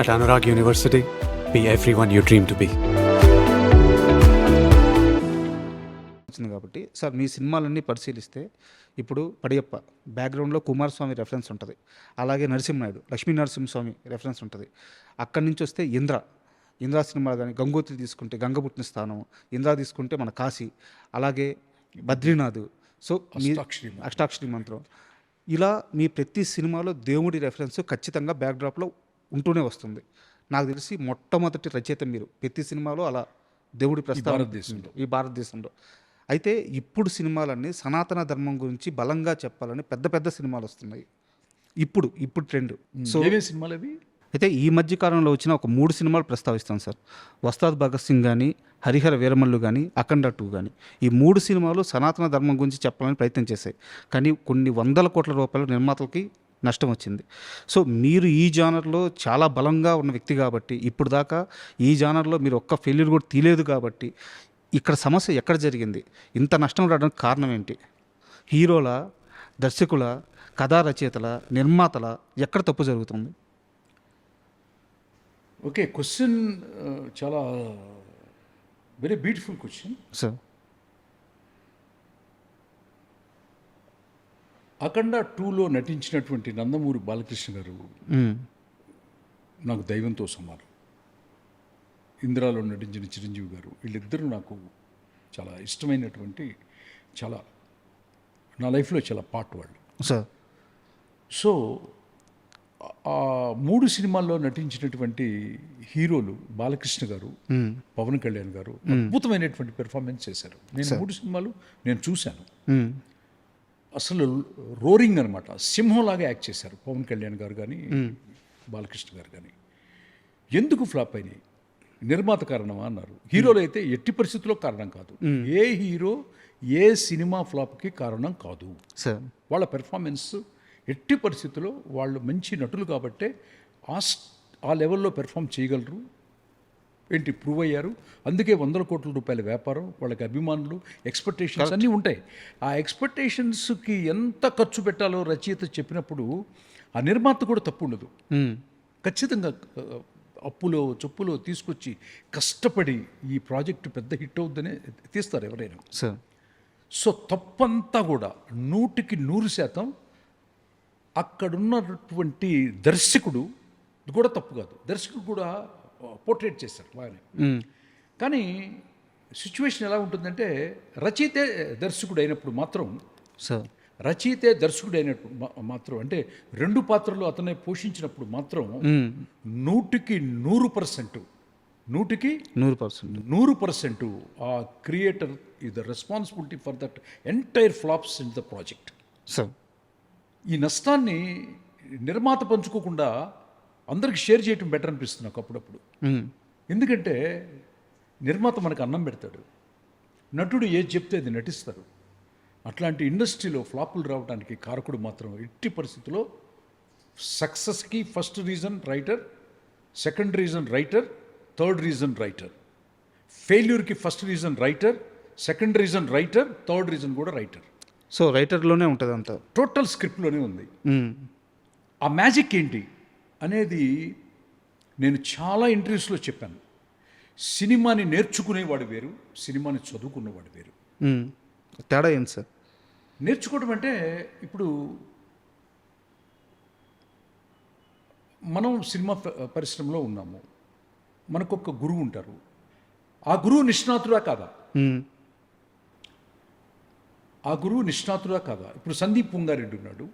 At Anurag University, be everyone you dream to be. వచ్చింది కాబట్టి sir మీ సినిమాలన్నీ పరిశీలిస్తే ఇప్పుడు పడియప్ప బ్యాక్గ్రౌండ్లో కుమారస్వామి రెఫరెన్స్ ఉంటుంది, అలాగే నరసింహనాయుడు లక్ష్మీ నరసింహస్వామి రెఫరెన్స్ ఉంటుంది. అక్కడి నుంచి వస్తే ఇంద్ర సినిమా కానీ గంగోత్రి తీసుకుంటే గంగపుట్టిన స్థానం, ఇంద్ర తీసుకుంటే మన కాశీ, అలాగే బద్రీనాథ్, సో మీ అష్టాక్షరి మంత్రం, ఇలా మీ ప్రతి సినిమాలో దేవుడి రెఫరెన్స్ ఖచ్చితంగా బ్యాక్డ్రాప్లో ఉంటూనే వస్తుంది. నాకు తెలిసి మొట్టమొదటి రచయిత మీరు ప్రతి సినిమాలో అలా దేవుడి ప్రస్తావన ఈ భారతదేశంలో. అయితే ఇప్పుడు సినిమాలన్నీ సనాతన ధర్మం గురించి బలంగా చెప్పాలని పెద్ద పెద్ద సినిమాలు వస్తున్నాయి. ఇప్పుడు ట్రెండ్. సో సినిమాలు అవి అయితే ఈ మధ్య కాలంలో వచ్చిన ఒక 3 సినిమాలు ప్రస్తావిస్తాను సార్. వస్తాద్ భగత్ సింగ్ కానీ, హరిహర వీరమల్లు కానీ, అఖండ 2 కానీ, ఈ 3 సినిమాలు సనాతన ధర్మం గురించి చెప్పాలని ప్రయత్నం చేశాయి. కానీ కొన్ని వందల కోట్ల రూపాయలు నిర్మాతలకి నష్టం వచ్చింది. సో మీరు ఈ జానర్లో చాలా బలంగా ఉన్న వ్యక్తి కాబట్టి, ఇప్పుడు దాకా ఈ జానర్లో మీరు ఒక్క ఫెయిల్యూర్ కూడా తీయలేదు కాబట్టి, ఇక్కడ సమస్య ఎక్కడ జరిగింది, ఇంత నష్టం రావడానికి కారణం ఏంటి? హీరోల, దర్శకుల, కథా రచయితల, నిర్మాతల ఎక్కడ తప్పు జరుగుతుంది? ఓకే, క్వశ్చన్ చాలా వెరీ బ్యూటిఫుల్ క్వశ్చన్ సార్. అఖండ 2లో నటించినటువంటి నందమూరి బాలకృష్ణ గారు నాకు దైవంతో సమానం. ఇందిరాలో నటించిన చిరంజీవి గారు, వీళ్ళిద్దరూ నాకు చాలా ఇష్టమైనటువంటి, చాలా నా లైఫ్లో చాలా పార్ట్ వాళ్ళు సార్. సో ఆ 3 సినిమాల్లో నటించినటువంటి హీరోలు బాలకృష్ణ గారు, పవన్ కళ్యాణ్ గారు అద్భుతమైనటువంటి పెర్ఫార్మెన్స్ చేశారు. నేను 3 సినిమాలు నేను చూశాను. అసలు రోరింగ్ అనమాట, సింహంలాగా యాక్ట్ చేశారు పవన్ కళ్యాణ్ గారు కానీ బాలకృష్ణ గారు కానీ. ఎందుకు ఫ్లాప్ అయినాయి? నిర్మాత కారణమా అన్నారు. హీరోలు అయితే ఎట్టి పరిస్థితుల్లో కారణం కాదు. ఏ హీరో ఏ సినిమా ఫ్లాప్కి కారణం కాదు. వాళ్ళ పెర్ఫార్మెన్స్ ఎట్టి పరిస్థితుల్లో, వాళ్ళు మంచి నటులు కాబట్టే ఆ లెవెల్లో పెర్ఫామ్ చేయగలరు. ఏంటి ప్రూవ్ అయ్యారు. అందుకే 100 కోట్ల రూపాయల వ్యాపారం, వాళ్ళకి అభిమానులు, ఎక్స్పెక్టేషన్స్ అన్నీ ఉంటాయి. ఆ ఎక్స్పెక్టేషన్స్కి ఎంత ఖర్చు పెట్టాలో రచయిత చెప్పినప్పుడు ఆ నిర్మాత కూడా తప్పు ఉండదు. ఖచ్చితంగా అప్పులో చొప్పులో తీసుకొచ్చి కష్టపడి ఈ ప్రాజెక్టు పెద్ద హిట్ అవుద్దనే తీస్తారు ఎవరైనా. సో తప్పంతా కూడా 100కి 100% అక్కడున్నటువంటి దర్శకుడు కూడా తప్పు కాదు. దర్శకుడు కూడా పోర్ట్రేట్ చేశారు బాగానే. కానీ సిచ్యువేషన్ ఎలా ఉంటుందంటే, రచయితే దర్శకుడు అయినప్పుడు మాత్రం రచయితే దర్శకుడు అయినప్పుడు మాత్రం అంటే 2 పాత్రలు అతనే పోషించినప్పుడు మాత్రం 100కి 100% ఆ creator is the responsibility for that entire flops in the project. ఈ నష్టాన్ని నిర్మాత పంచుకోకుండా అందరికి షేర్ చేయటం బెటర్ అనిపిస్తుంది నాకు అప్పుడప్పుడు. ఎందుకంటే నిర్మాత మనకు అన్నం పెడతాడు, నటుడు ఏది చెప్తే అది నటిస్తారు. అట్లాంటి ఇండస్ట్రీలో ఫ్లాపులు రావడానికి కారకుడు మాత్రం ఎట్టి పరిస్థితుల్లో సక్సెస్కి first reason writer, second reason writer, third reason writer. ఫెయిల్యూర్కి first reason writer, second reason writer, third reason కూడా రైటర్. సో రైటర్లోనే ఉంటుంది అంతా, టోటల్ స్క్రిప్ట్లోనే ఉంది. ఆ మ్యాజిక్ ఏంటి అనేది నేను చాలా ఇంటర్వ్యూస్లో చెప్పాను. సినిమాని నేర్చుకునేవాడు వేరు, సినిమాని చదువుకున్నవాడు వేరు. తేడా ఏంటి సార్? నేర్చుకోవడం అంటే, ఇప్పుడు మనం సినిమా పరిశ్రమలో ఉన్నాము, మనకొక గురువు ఉంటారు. ఆ గురువు నిష్ణాతుడా కాదా? ఇప్పుడు సందీప్ పుంగారెడ్డి ఉన్నాడు,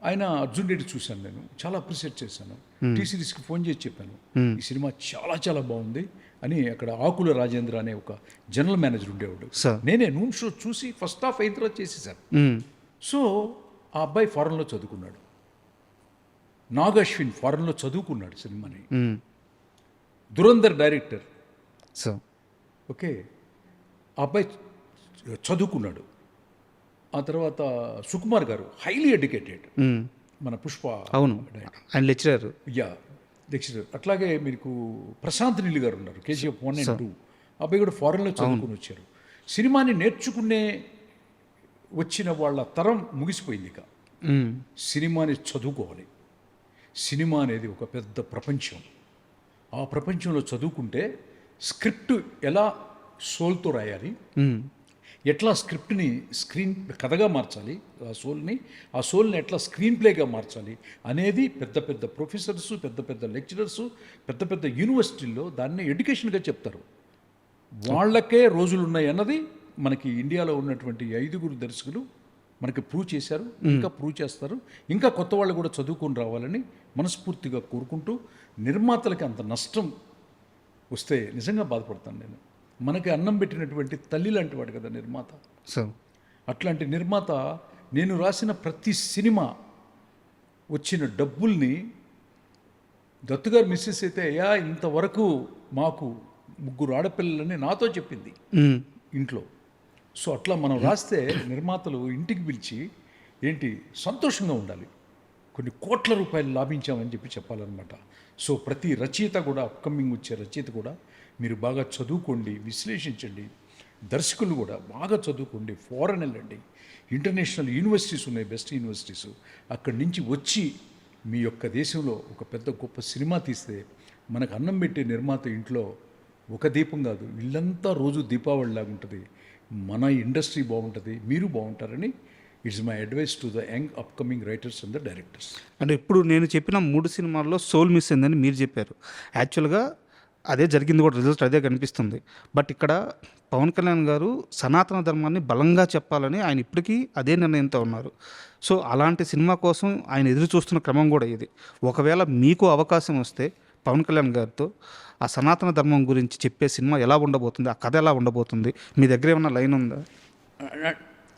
ఆయన అర్జున్ రెడ్డి చూశాను, నేను చాలా అప్రిషియేట్ చేశాను. టీ సిరీస్కి ఫోన్ చేసి చెప్పాను, ఈ సినిమా చాలా చాలా బాగుంది అని. అక్కడ ఆకుల రాజేంద్ర అనే ఒక జనరల్ మేనేజర్ ఉండేవాడు. నేనే నూన్ షో చూసి ఫస్ట్ హాఫ్ అయిన తర్వాత చేసేసాను. సో ఆ అబ్బాయి ఫారెన్లో చదువుకున్నాడు, నాగ్ అశ్విన్ ఫారెన్లో చదువుకున్నాడు సినిమాని. దురంధర్ డైరెక్టర్, ఓకే, ఆ అబ్బాయి చదువుకున్నాడు. ఆ తర్వాత సుకుమార్ గారు హైలీ ఎడ్యుకేటెడ్, మన పుష్ప, అవును, ఆయన లెక్చరర్. లెక్చరర్. అట్లాగే మీకు ప్రశాంత్ నీల్ గారు ఉన్నారు, KGF 1 and 2. అబ్బాయి కూడా ఫారెన్లో చదువుకుని వచ్చారు. సినిమాని నేర్చుకునే వచ్చిన వాళ్ళ తరం ముగిసిపోయింది. ఇక సినిమాని చదువుకోవాలి. సినిమా అనేది ఒక పెద్ద ప్రపంచం. ఆ ప్రపంచంలో చదువుకుంటే స్క్రిప్ట్ ఎలా సోల్తో రాయాలి, ఎట్లా స్క్రిప్ట్ని స్క్రీన్ కథగా మార్చాలి, ఆ సోల్ని ఎట్లా స్క్రీన్ ప్లేగా మార్చాలి అనేది పెద్ద పెద్ద ప్రొఫెసర్స్, పెద్ద పెద్ద లెక్చరర్స్, పెద్ద పెద్ద యూనివర్సిటీల్లో దాన్ని ఎడ్యుకేషన్గా చెప్తారు. వాళ్ళకే రోజులు ఉన్నాయి అన్నది మనకి ఇండియాలో ఉన్నటువంటి 5 దర్శకులు మనకి ప్రూవ్ చేశారు, ఇంకా ప్రూవ్ చేస్తారు. ఇంకా కొత్త వాళ్ళు కూడా చదువుకొని రావాలని మనస్ఫూర్తిగా కోరుకుంటూ, నిర్మాతలకి అంత నష్టం వస్తే నిజంగా బాధపడతాను నేను. మనకి అన్నం పెట్టినటువంటి తల్లి లాంటి వాడు కదా నిర్మాత. సో అట్లాంటి నిర్మాత నేను రాసిన ప్రతి సినిమా వచ్చిన డబ్బుల్ని దత్తుగారు మిస్సెస్ అయితే అయ్యా ఇంతవరకు మాకు 3 ఆడపిల్లలని నాతో చెప్పింది ఇంట్లో. సో అట్లా మనం రాస్తే నిర్మాతలు ఇంటికి పిలిచి ఏంటి సంతోషంగా ఉండాలి, కొన్ని కోట్ల రూపాయలు లాభించామని చెప్పాలన్నమాట. సో ప్రతి రచయిత కూడా, అప్కమింగ్ వచ్చే రచయిత కూడా మీరు బాగా చదువుకోండి, విశ్లేషించండి. దర్శకులు కూడా బాగా చదువుకోండి, ఫారెన్ వెళ్ళండి, ఇంటర్నేషనల్ యూనివర్సిటీస్ ఉన్నాయి, బెస్ట్ యూనివర్సిటీస్. అక్కడి నుంచి వచ్చి మీ యొక్క దేశంలో ఒక పెద్ద గొప్ప సినిమా తీస్తే మనకు అన్నం పెట్టే నిర్మాత ఇంట్లో ఒక దీపం కాదు, ఇల్లంతా రోజు దీపావళిలాగా ఉంటుంది. మన ఇండస్ట్రీ బాగుంటుంది, మీరు బాగుంటారని it's my advice to the young upcoming writers and the directors. అంటే ఇప్పుడు నేను చెప్పిన 3 సినిమాల్లో సోల్ మిస్ అయిందని మీరు చెప్పారు. యాక్చువల్గా అదే జరిగింది కూడా, రిజల్ట్ అదే కనిపిస్తుంది. బట్ ఇక్కడ పవన్ కళ్యాణ్ గారు సనాతన ధర్మాన్ని బలంగా చెప్పాలని ఆయన ఇప్పటికీ అదే నిర్ణయంతో ఉన్నారు. సో అలాంటి సినిమా కోసం ఆయన ఎదురు చూస్తున్న క్రమం కూడా ఇది. ఒకవేళ మీకు అవకాశం వస్తే పవన్ కళ్యాణ్ గారితో ఆ సనాతన ధర్మం గురించి చెప్పే సినిమా ఎలా ఉండబోతుంది, ఆ కథ ఎలా ఉండబోతుంది, మీ దగ్గర ఏమన్నా లైన్ ఉందా?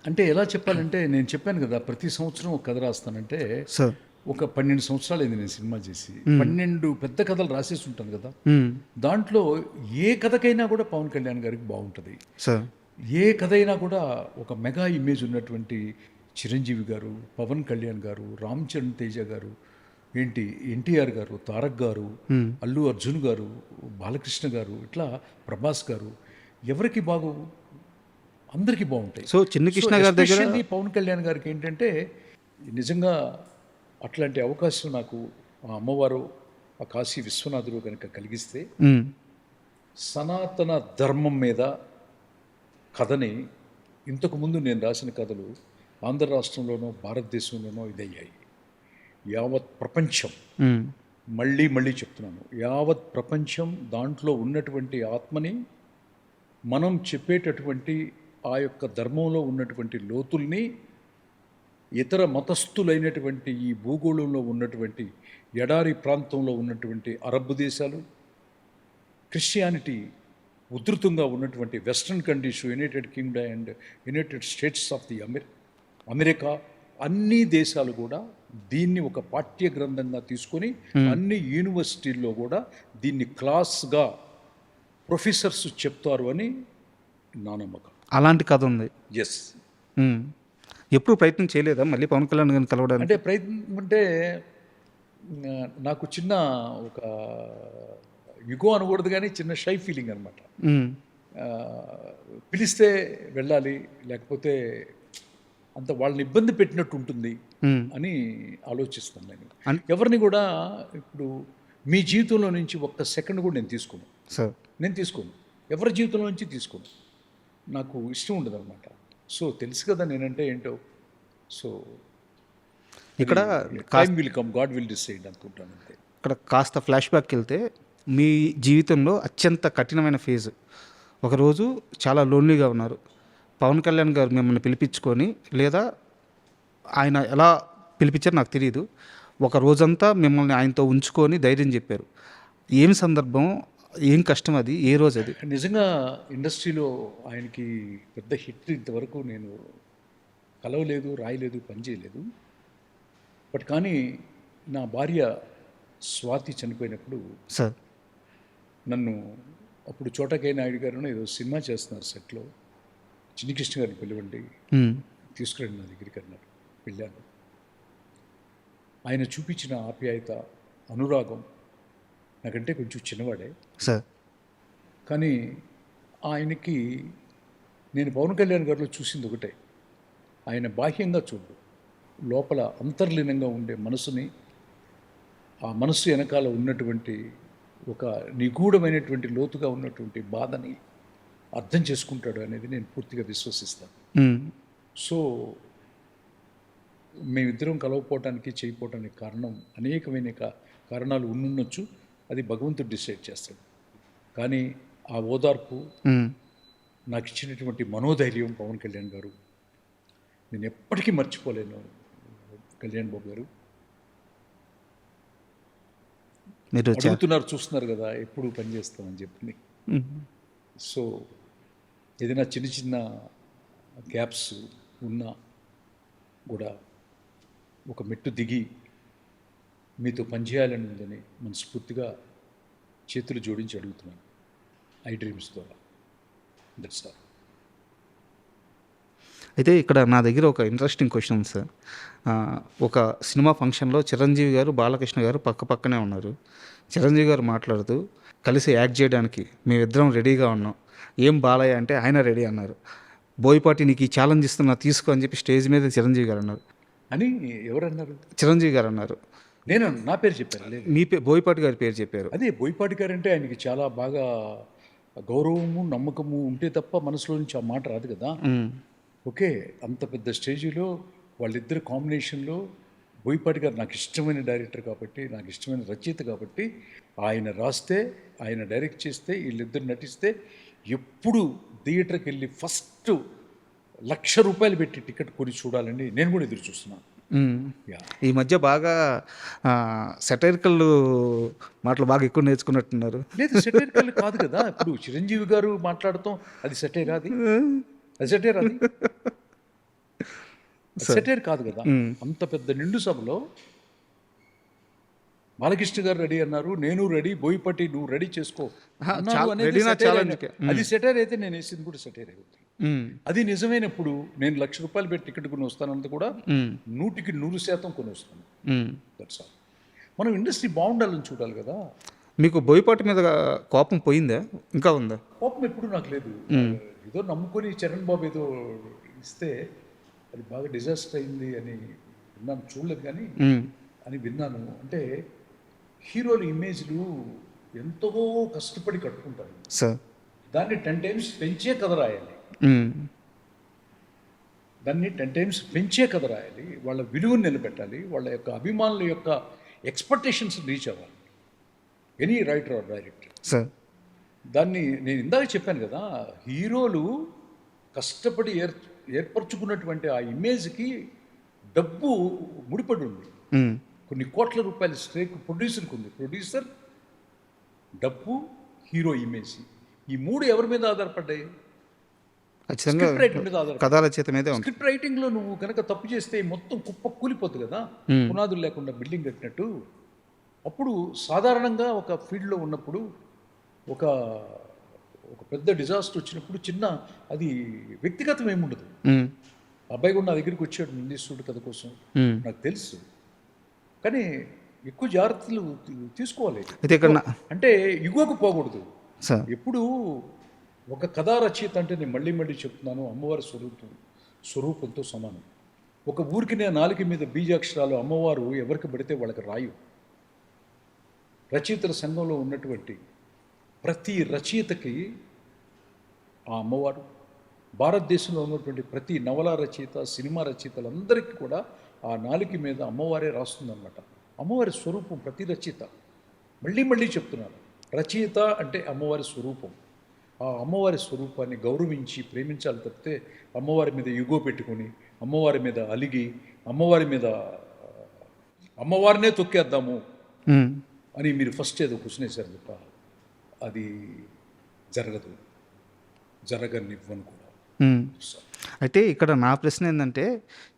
అంటే ఎలా చెప్పాలంటే, నేను చెప్పాను కదా ప్రతి సంవత్సరం ఒక కథ రాస్తానంటే. సార్ ఒక 12 సంవత్సరాలు అయింది నేను సినిమా చేసి. 12 పెద్ద కథలు రాసేసి ఉంటాను కదా. దాంట్లో ఏ కథకైనా కూడా పవన్ కళ్యాణ్ గారికి బాగుంటుంది. సార్ ఏ కథ అయినా కూడా ఒక మెగా ఇమేజ్ ఉన్నటువంటి చిరంజీవి గారు, పవన్ కళ్యాణ్ గారు, రామ్ చరణ్ తేజ గారు, ఏంటి ఎన్టీఆర్ గారు, తారక్ గారు, అల్లు అర్జున్ గారు, బాలకృష్ణ గారు, ఇట్లా ప్రభాస్ గారు, ఎవరికి బాగు, అందరికీ బాగుంటాయి. సో చిన్న కృష్ణ గారి దగ్గర పవన్ కళ్యాణ్ గారికి ఏంటంటే నిజంగా అట్లాంటి అవకాశం నాకు ఆ అమ్మవారు, ఆ కాశీ విశ్వనాథుడు కనుక కలిగిస్తే సనాతన ధర్మం మీద కథని, ఇంతకుముందు నేను రాసిన కథలు ఆంధ్ర రాష్ట్రంలోనో భారతదేశంలోనో ఇదయ్యాయి. యావత్ ప్రపంచం, మళ్ళీ చెప్తున్నాను, యావత్ ప్రపంచం దాంట్లో ఉన్నటువంటి ఆత్మని, మనం చెప్పేటటువంటి ఆ యొక్క ధర్మంలో ఉన్నటువంటి లోతుల్ని ఇతర మతస్థులైనటువంటి ఈ భూగోళంలో ఉన్నటువంటి ఎడారి ప్రాంతంలో ఉన్నటువంటి అరబ్ దేశాలు, క్రిస్టియానిటీ ఉధృతంగా ఉన్నటువంటి western countries, United Kingdom and United states of the America, అన్ని దేశాలు కూడా దీన్ని ఒక పాఠ్య గ్రంథంగా తీసుకొని అన్ని యూనివర్సిటీల్లో కూడా దీన్ని క్లాస్గా ప్రొఫెసర్స్ చెప్తారు అని నా నమ్మకం. అలాంటి కథ ఉంది. ఎస్. ఎప్పుడు ప్రయత్నం చేయలేదా మళ్ళీ పవన్ కళ్యాణ్ గారిని కలవడానికి? అంటే ప్రయత్నం అంటే నాకు చిన్న ఒక యుగో అనకూడదు కానీ చిన్న షై ఫీలింగ్ అనమాట. పిలిస్తే వెళ్ళాలి, లేకపోతే అంత వాళ్ళని ఇబ్బంది పెట్టినట్టు ఉంటుంది అని ఆలోచిస్తాను నేను. ఎవరిని కూడా ఇప్పుడు మీ జీవితంలో నుంచి ఒక్క సెకండ్ కూడా నేను తీసుకోను. ఎవరి జీవితంలో నుంచి తీసుకోను, నాకు ఇష్టం ఉండదు అనమాట. సో తెలుసు కదా నేనంటే ఏంటో. సో ఇక్కడ time will come, God will decide అనుకుంటాను అంతే. ఇక్కడ కాస్త ఫ్లాష్ బ్యాక్కి వెళ్తే, మీ జీవితంలో అత్యంత కఠినమైన ఫేజ్, ఒకరోజు చాలా లోన్లీగా ఉన్నారు. పవన్ కళ్యాణ్ గారు మిమ్మల్ని పిలిపించుకొని, లేదా ఆయన ఎలా పిలిపించారో నాకు తెలియదు, ఒక రోజంతా మిమ్మల్ని ఆయనతో ఉంచుకొని ధైర్యం చెప్పారు. ఏం సందర్భం, ఏం కష్టం అది, ఏ రోజు అది? నిజంగా ఇండస్ట్రీలో ఆయనకి పెద్ద హిట్ ఇంతవరకు నేను కలవలేదు, రాయలేదు, పనిచేయలేదు. బట్ కానీ నా భార్య స్వాతి చనిపోయినప్పుడు సార్ నన్ను, అప్పుడు చోటకే నాయుడు గారు ఏదో సినిమా చేస్తున్నారు సెట్లో, చిన్ని కృష్ణ గారిని పిలవండి, తీసుకురండి నా దగ్గరికి అన్నారు. వెళ్ళాను. ఆయన చూపించిన ఆప్యాయత, అనురాగం, నాకంటే కొంచెం చిన్నవాడే సార్, కానీ ఆయనకి నేను పవన్ కళ్యాణ్ గారిలో చూసింది ఒకటే, ఆయన బాహ్యంగా చూడు, లోపల అంతర్లీనంగా ఉండే మనసుని, ఆ మనసు వెనకాల ఉన్నటువంటి ఒక నిగూఢమైనటువంటి లోతుగా ఉన్నటువంటి బాధని అర్థం చేసుకుంటాడు అనేది నేను పూర్తిగా విశ్వసిస్తాను. సో మేమిద్దరం కలవపోవటానికి చేయకపోవటానికి కారణం అనేకమైన కారణాలు ఉండుండొచ్చు. అది భగవంతుడు డిసైడ్ చేస్తాడు. కానీ ఆ ఓదార్పు, నాకు ఇచ్చినటువంటి మనోధైర్యం పవన్ కళ్యాణ్ గారు నేను ఎప్పటికీ మర్చిపోలేను. కళ్యాణ్ బాబు గారు మీరు అడుగుతున్నారు, చూస్తున్నారు కదా ఎప్పుడు పని చేస్తామని చెప్పి. సో ఏదైనా చిన్న చిన్న గ్యాప్స్ ఉన్నా కూడా ఒక మెట్టు దిగి మీతో పనిచేయాలని ఉందని మనస్ఫూర్తిగా చేతులు జోడించి అడుగుతున్నాను. ఐ డ్రీమ్స్ ద్వారా. That's all. అయితే ఇక్కడ నా దగ్గర ఒక ఇంట్రెస్టింగ్ క్వశ్చన్ సార్. ఒక సినిమా ఫంక్షన్లో చిరంజీవి గారు బాలకృష్ణ గారు పక్క పక్కనే ఉన్నారు. చిరంజీవి గారు మాట్లాడుతూ కలిసి యాక్ట్ చేయడానికి మేమిద్దరం రెడీగా ఉన్నాం, ఏం బాలయ్య అంటే ఆయన రెడీ అన్నారు. బోయపాటి నీకు ఈ ఛాలెంజ్ ఇస్తున్నా తీసుకో అని చెప్పి స్టేజ్ మీద చిరంజీవి గారు అన్నారు. అని ఎవరన్నారు? చిరంజీవి గారు అన్నారు. నేను నా పేరు చెప్పాను లేదు, మీ బోయపాటి గారి పేరు చెప్పారు. అదే బోయపాటి గారు అంటే ఆయనకి చాలా బాగా గౌరవము నమ్మకము ఉంటే తప్ప మనసులో నుంచి ఆ మాట రాదు కదా. ఓకే, అంత పెద్ద స్టేజీలో వాళ్ళిద్దరు కాంబినేషన్లో బోయపాటి గారు నాకు ఇష్టమైన డైరెక్టర్ కాబట్టి, నాకు ఇష్టమైన రచయిత కాబట్టి, ఆయన రాస్తే ఆయన డైరెక్ట్ చేస్తే వీళ్ళిద్దరు నటిస్తే ఎప్పుడు థియేటర్కి వెళ్ళి ఫస్ట్ ₹1,00,000 పెట్టి టికెట్ కొని చూడాలని నేను కూడా ఎదురు చూస్తున్నాను. ఈ మధ్య బాగా సెటైరికల్ మాటలు బాగా ఎక్కువ నేర్చుకున్నట్టున్నారు. లేదు, సెటైరికల్ కాదు కదా. ఇప్పుడు చిరంజీవి గారు మాట్లాడతాం, అది సెటైర్, అది సెటైర్, అది సెటైర్ కాదు కదా. అంత పెద్ద నిండు సభలో బాలకృష్ణ గారు రెడీ అన్నారు, నేను రెడీ, బోయపాటి నువ్వు రెడీ చేసుకో అన్నారు అనేది సెటైర్. అది సెటైర్ అయితే నేను వేసింది కూడా సెటైర్ అవుతుంది. అది నిజమైనప్పుడు నేను ₹1,00,000 పెట్టి టికెట్ కొని వస్తానంత కూడా 100% కొని వస్తాను. That's all. మనం ఇండస్ట్రీ బాగుండాలని చూడాలి కదా. మీకు బోయపాటి మీద కోపం పోయిందా, ఇంకా ఉందా? కోపం ఎప్పుడు నాకు లేదు. ఏదో నమ్ముకొని చరణ్ బాబు ఏదో ఇస్తే అది బాగా డిజాస్టర్ అయింది అని విన్నాను, చూడలేదు కానీ అని విన్నాను. అంటే హీరోల ఇమేజ్లు ఎంతో కష్టపడి కట్టుకుంటారు సార్. దాన్ని 10 times పెంచే కథ రాయాలి. దాన్ని 10 times పెంచే కథ రాయాలి. వాళ్ళ విలువను నిలబెట్టాలి. వాళ్ళ యొక్క అభిమానుల యొక్క ఎక్స్పెక్టేషన్స్ రీచ్ అవ్వాలి any writer or director. Sir, దాన్ని నేను ఇందాక చెప్పాను కదా, హీరోలు కష్టపడి ఏర్పరచుకున్నటువంటి ఆ ఇమేజ్కి డబ్బు ముడిపడి ఉంది. కొన్ని కోట్ల రూపాయల స్ట్రేక్ ప్రొడ్యూసర్కి ఉంది. ప్రొడ్యూసర్, డబ్బు, హీరో ఇమేజ్, ఈ మూడు ఎవరి మీద ఆధారపడ్డాయి? స్క్రిప్ట్ రైటింగ్ మీద ఆధారపడ్డాయి. స్క్రిప్ట్ రైటింగ్లో నువ్వు కనుక తప్పు చేస్తే మొత్తం కుప్ప కూలిపోతుంది కదా, పునాదులు లేకుండా బిల్డింగ్ కట్టినట్టు. అప్పుడు సాధారణంగా ఒక ఫీల్డ్లో ఉన్నప్పుడు ఒక పెద్ద డిజాస్టర్ వచ్చినప్పుడు చిన్న అది వ్యక్తిగతం ఏముండదు. అబ్బాయి కూడా నా దగ్గరికి వచ్చాడు నిందిస్తుడు కథ కోసం, నాకు తెలుసు. కానీ ఎక్కువ జాగ్రత్తలు తీసుకోవాలి. అంటే ఇగోకు పోకూడదు. ఎప్పుడు ఒక కథా రచయిత అంటే నేను మళ్ళీ మళ్ళీ చెప్తున్నాను, అమ్మవారి స్వరూపంతో సమానం. ఒక ఊరికి నేను నాలుక మీద బీజాక్షరాలు అమ్మవారు ఎవరికి పడితే వాళ్ళకి రాయు. రచయితల సంఘంలో ఉన్నటువంటి ప్రతి రచయితకి ఆ అమ్మవారు, భారతదేశంలో ఉన్నటువంటి ప్రతి నవల రచయిత, సినిమా రచయితలందరికీ కూడా ఆ నాలుక మీద అమ్మవారే రాస్తుందన్నమాట. అమ్మవారి స్వరూపం ప్రతి రచయిత, మళ్ళీ మళ్ళీ చెప్తున్నారు, రచయిత అంటే అమ్మవారి స్వరూపం. ఆ అమ్మవారి స్వరూపాన్ని గౌరవించి ప్రేమించాలి తప్పితే అమ్మవారి మీద యుగో పెట్టుకొని, అమ్మవారి మీద అలిగి, అమ్మవారినే తొక్కేద్దాము అని మీరు ఫస్ట్ ఏదో క్వశ్చన్ వేశారు తప్ప అది జరగదు, జరగనివ్వను కూడా. అయితే ఇక్కడ నా ప్రశ్న ఏంటంటే,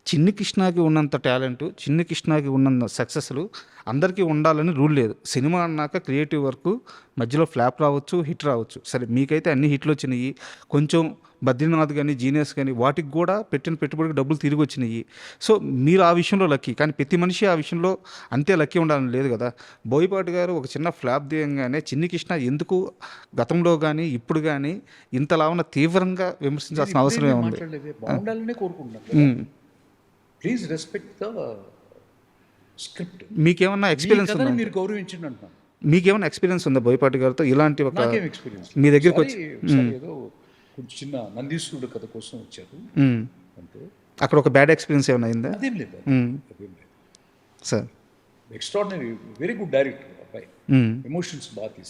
చిన్ని కృష్ణకి ఉన్నంత టాలెంట్, చిన్ని కృష్ణకి ఉన్నంత సక్సెస్లు అందరికీ ఉండాలని రూల్ లేదు. సినిమా అన్నాక క్రియేటివ్ వర్క్ మధ్యలో ఫ్లాప్ రావచ్చు, హిట్ రావచ్చు. సరే, మీకైతే అన్ని హిట్లు వచ్చినాయి. కొంచెం బద్రీనాథ్ కానీ, జీనియస్ కానీ వాటికి కూడా పెట్టిన పెట్టుబడికి డబ్బులు తిరిగి వచ్చినాయి. సో మీరు ఆ విషయంలో లక్కీ. కానీ ప్రతి మనిషి ఆ విషయంలో అంతే లక్కీ ఉండాలని లేదు కదా. బోయపాటి గారు ఒక చిన్న ఫ్లాప్ దియంగానే చిన్ని కృష్ణ ఎందుకు గతంలో కానీ ఇప్పుడు కానీ ఇంతలా ఉన్న తీవ్రంగా విమర్శించాల్సిన అవసరం ఏముంది? బాగుండాలనే కోరుకుంటున్నాను. Please respect the script. మీకేమన్నా ఎక్స్పీరియన్స్ ఉందా? మీరు గౌరవించండి అంటున్నాను. మీకేమైనా ఎక్స్పీరియన్స్ ఉందా బోయపాటి గారితో ఇలాంటి ఒక నాకేం ఎక్స్పీరియన్స్ మీ దగ్గరికి వచ్చి ఏదో కొంచెం చిన్న నందీశ్వరుడు కథ కోసం వచ్చారు మ్మ్. అంతే. అక్కడ ఒక బ్యాడ్ ఎక్స్పీరియన్స్ ఏమైనా అయిందా అదేం లేదు మ్మ్. అదేం లేదు. Sir extraordinary very good director అబ్బాయి, మ్మ్. ఎమోషన్స్ బాగా తీస్తాడు.